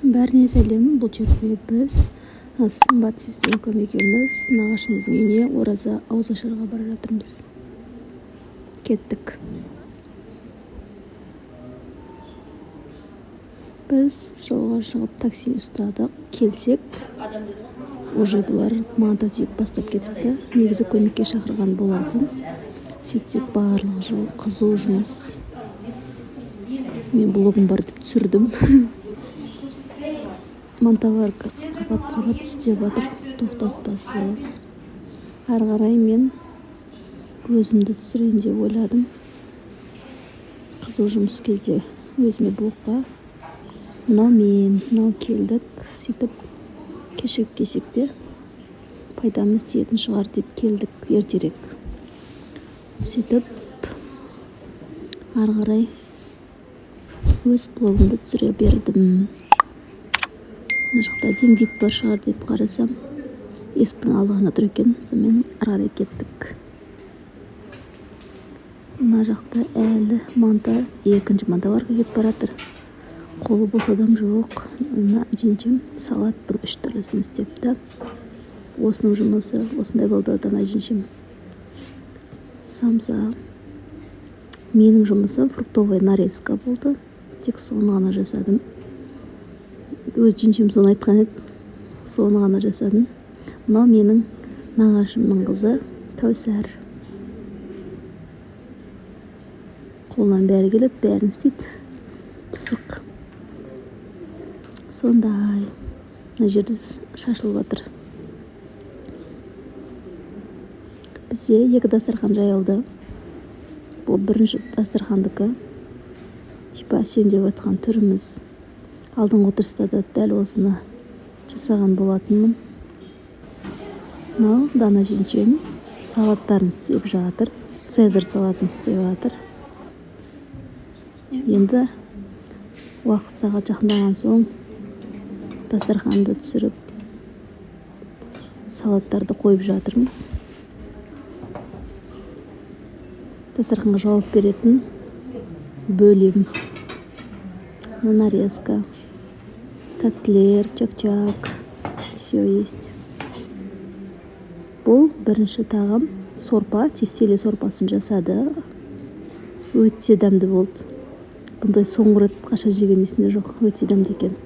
Бәріне сәлем. Бұл жерде біз Сымбат сестренкам екеуміз нағашымыздың үйіне ораза ауыз ашарға бара жатырмыз. Кеттік. Біз жолға шығып такси ұстадық. Келсек, уже бұлар манта түйіп бастап кетіпті. Негізі көмекке шақырған болатын. Сөйтсек барлық жол қызу жұмыс. Мен блогым бар деп түсірдім. Монтаварка қабат-қабат істеп жатыр, тоқтатпасы. Ары қарай мен өзімді түсірейін деп ойладым. Қызу жұмыс кезде өзіме блогқа мынау келдік. Сөйтіп кешігіп келсек те пайдамыз тиетін шығар деп келдік ертерек. Сөйтіп ары қарай өз блогымды түсіре бердім. Мына жақта дем вид бар шығар деп қарасам, есіктің алдығына тұр екен. Сонымен ары қарай кеттік. Мына жақта әлі екінші монтаварка кетіп баратыр. Қолы бос адам жоқ. Мына жеңшем салаттың 3 түрлісін істепті. Осының жұмысы осындай болды. Дана жеңшем самса. Менің жұмысым фруктовая нарезка болды. Тек соны ғана жасадым. Өз жеңшем соны айтқан еді. Соны ғана жасадым. Мынау менің нағашымның қызы Кәусар. Қолынан бәрі келеді, бәрін істейді. Пысық. Сондай. Мына жерде шашылып жатыр. Бізде 2 дастархан жайылды. Бұл бірінші дастархандікі. Типа әсем деп айтқан түріміз. Алдыңғы отырыста да дәл осыны жасаған болатынмын. Мынау Дана жеңшем салаттарын істеп жатыр. Цезарь салатын істеп жатыр. Енді уақыт сағат жақындаған соң дастарханды түсіріп салаттарды қойып жатырмыз. Дастарханға жауап беретін бөлем. Нарезка. Котлер, чак-чак. Все есть. Бұл бірінші тағам сорпа, тефтели сорпасын жасады. Өте дәмді болды. Бұндай соңғы рет қашан жеген есімде жоқ. Өте дәмді екен.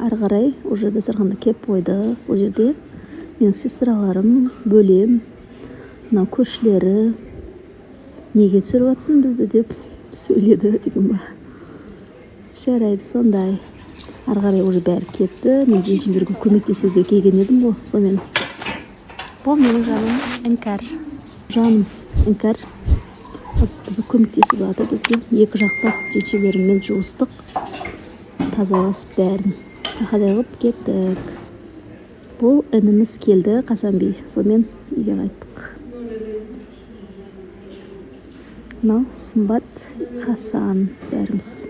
Ары қарай уже дастарханды кеп қойды. Бұл жерде менің сестраларым, бөлем, мынау көршілері неге түсіріп жатсың бізді деп сөйледі деген ба. Жарайды, сондай. Ары қарай уже бәрі кетті. Мен жеңшемдерге көмектесуге келген едім ғой. Сонымен бұл менің жаным Іңкәр. Жаным Іңкәр көмектесіп жатыр бізге. Екі жақтап жеңшелеріммен жуыстық. Тазаласып бәрін қадай қылып кеттік. Бұл ініміз келді, Қасанби. Сонымен үйге қайттық. Мынау Сымбат, Хасан бәріміз.